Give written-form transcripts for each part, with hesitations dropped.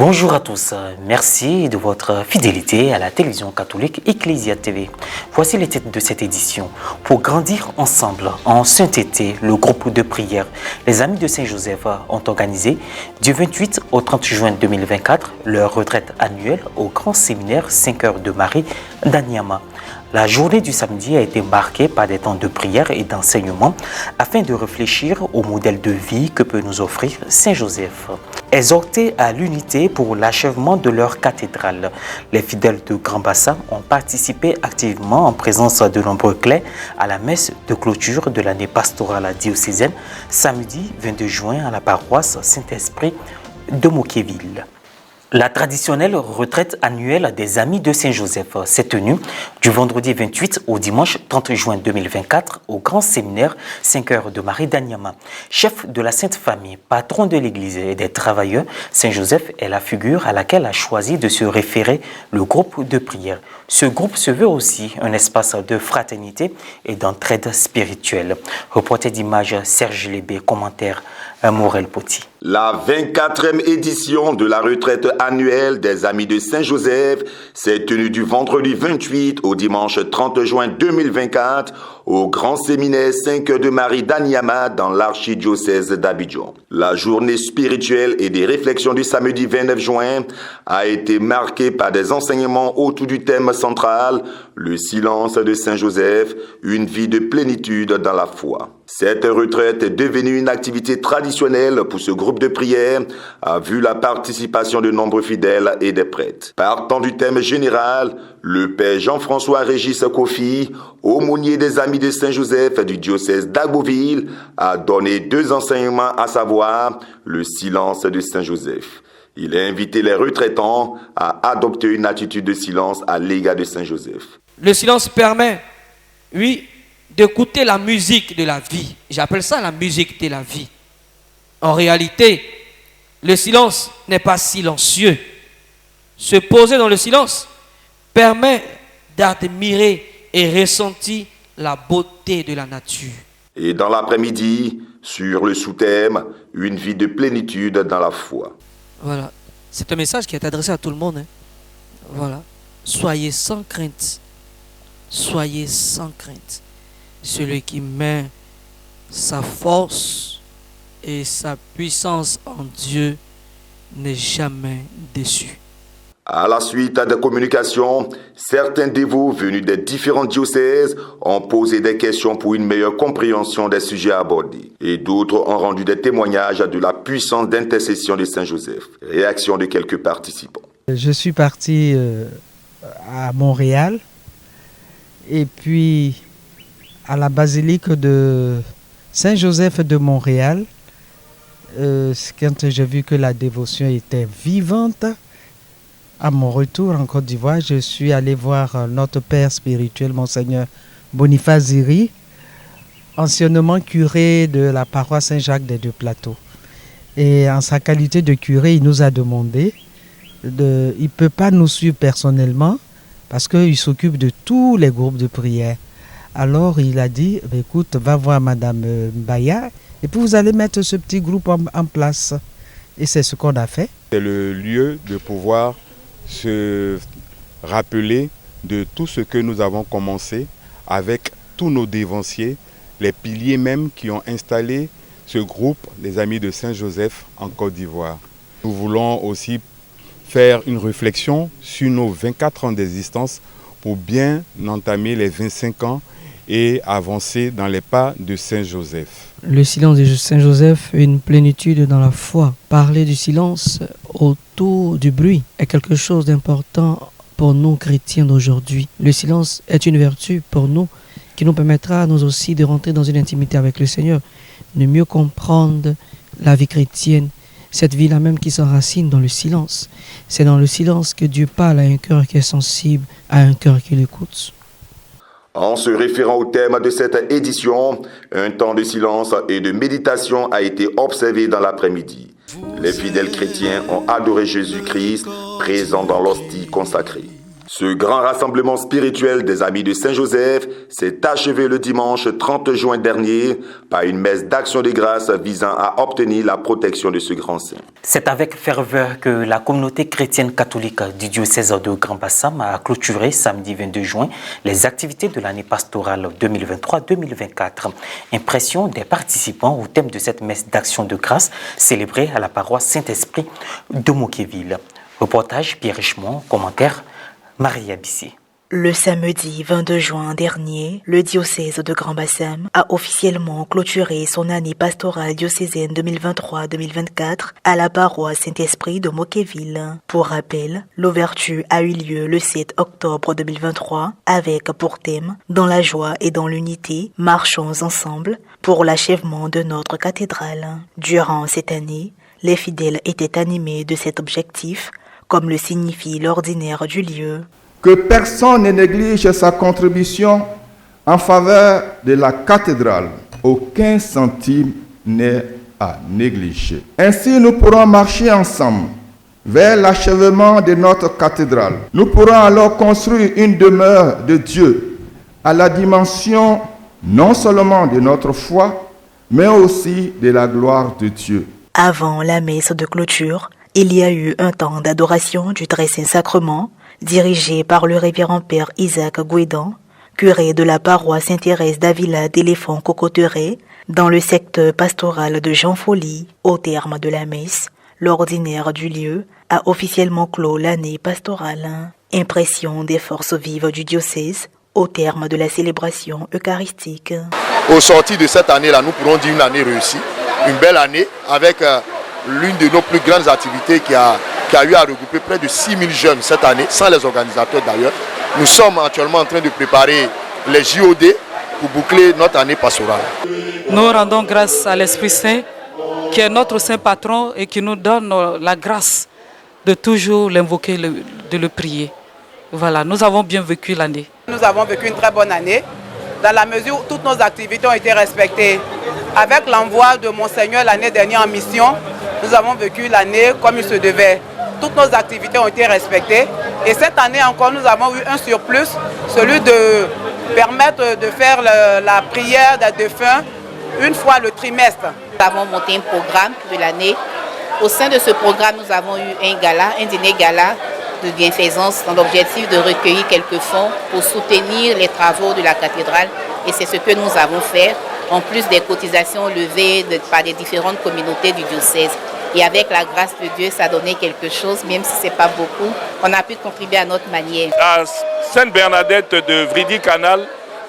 Bonjour à tous, merci de votre fidélité à la télévision catholique Ecclesia TV. Voici les titres de cette édition. Pour grandir ensemble, en sainteté, le groupe de prière Les Amis de Saint-Joseph ont organisé du 28 au 30 juin 2024 leur retraite annuelle au Grand Séminaire 5 heures de Marie d'Anyama. La journée du samedi a été marquée par des temps de prière et d'enseignement afin de réfléchir au modèle de vie que peut nous offrir Saint-Joseph. Exhortés à l'unité pour l'achèvement de leur cathédrale, les fidèles de Grand Bassin ont participé activement en présence de nombreux clercs à la messe de clôture de l'année pastorale diocésaine samedi 22 juin à la paroisse Saint-Esprit de Moquéville. La traditionnelle retraite annuelle des Amis de Saint-Joseph s'est tenue du vendredi 28 au dimanche 30 juin 2024 au Grand Séminaire 5 heures de Marie d'Anyama. Chef de la Sainte Famille, patron de l'Église et des travailleurs, Saint-Joseph est la figure à laquelle a choisi de se référer le groupe de prière. Ce groupe se veut aussi un espace de fraternité et d'entraide spirituelle. Reporter d'image Serge Lébé, commentaire Morel Poti. La 24e édition de la retraite annuelle des Amis de Saint-Joseph s'est tenue du vendredi 28 au dimanche 30 juin 2024 au Grand Séminaire 5 heures de Marie d'Anyama dans l'archidiocèse d'Abidjan. La journée spirituelle et des réflexions du samedi 29 juin a été marquée par des enseignements autour du thème central, le silence de Saint-Joseph, une vie de plénitude dans la foi. Cette retraite est devenue une activité traditionnelle pour ce groupe de prière, a vu la participation de nombreux fidèles et des prêtres. Partant du thème général, le père Jean-François Régis Kofi, aumônier des Amis de Saint-Joseph du diocèse d'Agboville, a donné deux enseignements, à savoir le silence de Saint-Joseph. Il a invité les retraitants à adopter une attitude de silence à l'égard de Saint-Joseph. Le silence permet, oui, d'écouter la musique de la vie. J'appelle ça la musique de la vie. En réalité, le silence n'est pas silencieux. Se poser dans le silence permet d'admirer et ressentir la beauté de la nature. Et dans l'après-midi, sur le sous-thème, une vie de plénitude dans la foi. Voilà, c'est un message qui est adressé à tout le monde. Voilà, soyez sans crainte. Soyez sans crainte. Celui qui met sa force et sa puissance en Dieu n'est jamais déçu. À la suite des communications, certains dévots venus des différents diocèses ont posé des questions pour une meilleure compréhension des sujets abordés. Et d'autres ont rendu des témoignages de la puissance d'intercession de Saint-Joseph. Réaction de quelques participants. Je suis parti à Montréal et puis à la basilique de Saint-Joseph de Montréal. Quand j'ai vu que la dévotion était vivante, à mon retour en Côte d'Ivoire, je suis allé voir notre père spirituel, Monseigneur Boniface Ziri, anciennement curé de la paroisse Saint-Jacques des Deux-Plateaux. Et en sa qualité de curé, il nous a demandé, il ne peut pas nous suivre personnellement parce qu'il s'occupe de tous les groupes de prière. Alors il a dit, écoute, va voir Madame Mbaya et puis vous allez mettre ce petit groupe en place. Et c'est ce qu'on a fait. C'est le lieu de pouvoir se rappeler de tout ce que nous avons commencé avec tous nos dévanciers, les piliers même qui ont installé ce groupe des Amis de Saint-Joseph en Côte d'Ivoire. Nous voulons aussi faire une réflexion sur nos 24 ans d'existence pour bien entamer les 25 ans et avancer dans les pas de Saint-Joseph. Le silence de Saint-Joseph, une plénitude dans la foi. Parler du silence autour du bruit est quelque chose d'important pour nous chrétiens d'aujourd'hui. Le silence est une vertu pour nous qui nous permettra nous aussi de rentrer dans une intimité avec le Seigneur, de mieux comprendre la vie chrétienne, cette vie-là même qui s'enracine dans le silence. C'est dans le silence que Dieu parle à un cœur qui est sensible, à un cœur qui l'écoute. En se référant au thème de cette édition, un temps de silence et de méditation a été observé dans l'après-midi. Les fidèles chrétiens ont adoré Jésus-Christ, présent dans l'hostie consacrée. Ce grand rassemblement spirituel des Amis de Saint-Joseph s'est achevé le dimanche 30 juin dernier par une messe d'action de grâce visant à obtenir la protection de ce grand saint. C'est avec ferveur que la communauté chrétienne catholique du diocèse de Grand Bassam a clôturé samedi 22 juin les activités de l'année pastorale 2023-2024. Impression des participants au thème de cette messe d'action de grâce célébrée à la paroisse Saint-Esprit de Moquéville. Reportage Pierre Richemont, commentaire Maria Bissé. Le samedi 22 juin dernier, le diocèse de Grand Bassam a officiellement clôturé son année pastorale diocésaine 2023-2024 à la paroisse Saint-Esprit de Moquéville. Pour rappel, l'ouverture a eu lieu le 7 octobre 2023 avec pour thème « Dans la joie et dans l'unité, marchons ensemble pour l'achèvement de notre cathédrale ». Durant cette année, les fidèles étaient animés de cet objectif, comme le signifie l'ordinaire du lieu. Que personne ne néglige sa contribution en faveur de la cathédrale. Aucun centime n'est à négliger. Ainsi, nous pourrons marcher ensemble vers l'achèvement de notre cathédrale. Nous pourrons alors construire une demeure de Dieu à la dimension non seulement de notre foi, mais aussi de la gloire de Dieu. Avant la messe de clôture, il y a eu un temps d'adoration du Très Saint Sacrement, dirigé par le révérend père Isaac Gouédan, curé de la paroisse Sainte-Thérèse d'Avila d'Éléphant Cocotteret, dans le secteur pastoral de Jean Folly. Au terme de la messe, l'ordinaire du lieu a officiellement clos l'année pastorale. Impression des forces vives du diocèse au terme de la célébration eucharistique. Au sortir de cette année-là, nous pourrons dire une année réussie, une belle année avec l'une de nos plus grandes activités qui a eu à regrouper près de 6 000 jeunes cette année, sans les organisateurs d'ailleurs. Nous sommes actuellement en train de préparer les JOD pour boucler notre année pastorale. Nous rendons grâce à l'Esprit Saint, qui est notre Saint Patron et qui nous donne la grâce de toujours l'invoquer, de le prier. Voilà, nous avons bien vécu l'année. Nous avons vécu une très bonne année, dans la mesure où toutes nos activités ont été respectées. Avec l'envoi de Monseigneur l'année dernière en mission, nous avons vécu l'année comme il se devait. Toutes nos activités ont été respectées. Et cette année encore, nous avons eu un surplus, celui de permettre de faire la prière des défunts une fois le trimestre. Nous avons monté un programme de l'année. Au sein de ce programme, nous avons eu un dîner gala de bienfaisance dans l'objectif de recueillir quelques fonds pour soutenir les travaux de la cathédrale. Et c'est ce que nous avons fait, en plus des cotisations levées par les différentes communautés du diocèse. Et avec la grâce de Dieu, ça a donné quelque chose, même si ce n'est pas beaucoup. On a pu contribuer à notre manière. À Sainte-Bernadette de Vridy-Canal,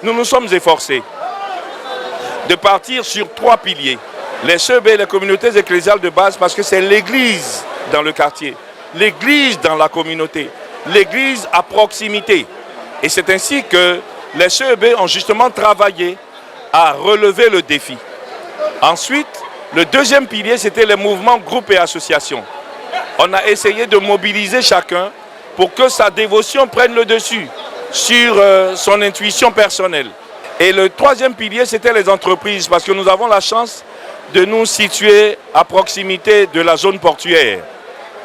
nous nous sommes efforcés de partir sur 3 piliers. Les CEB, les communautés ecclésiales de base, parce que c'est l'église dans le quartier, l'église dans la communauté, l'église à proximité. Et c'est ainsi que les CEB ont justement travaillé à relever le défi. Ensuite, le deuxième pilier, c'était les mouvements, groupes et associations. On a essayé de mobiliser chacun pour que sa dévotion prenne le dessus sur son intuition personnelle. Et le troisième pilier, c'était les entreprises, parce que nous avons la chance de nous situer à proximité de la zone portuaire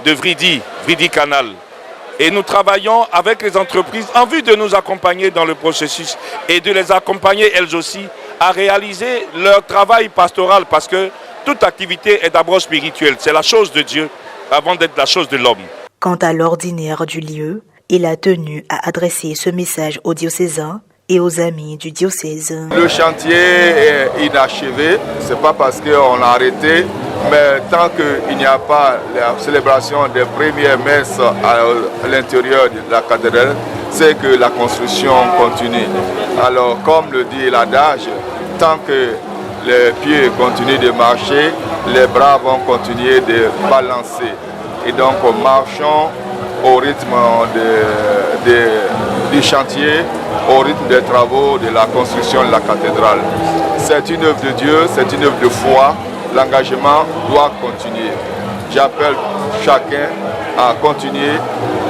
de Vridy-Canal. Et nous travaillons avec les entreprises en vue de nous accompagner dans le processus et de les accompagner elles aussi à réaliser leur travail pastoral, parce que toute activité est d'abord spirituelle. C'est la chose de Dieu avant d'être la chose de l'homme. Quant à l'ordinaire du lieu, il a tenu à adresser ce message aux diocésains et aux amis du diocèse. Le chantier est inachevé, ce n'est pas parce qu'on a arrêté, mais tant qu'il n'y a pas la célébration des premières messes à l'intérieur de la cathédrale, c'est que la construction continue. Alors, comme le dit l'adage, tant que les pieds continuent de marcher, les bras vont continuer de balancer. Et donc, marchons au rythme du chantier, au rythme des travaux de la construction de la cathédrale. C'est une œuvre de Dieu, c'est une œuvre de foi. L'engagement doit continuer. J'appelle chacun à continuer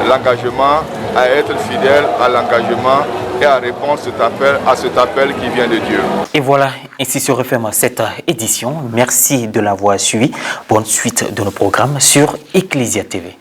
l'engagement, à être fidèle à l'engagement et à répondre à cet appel qui vient de Dieu. Et voilà, ainsi se referme cette édition. Merci de l'avoir suivi. Bonne suite de nos programmes sur Ecclesia TV.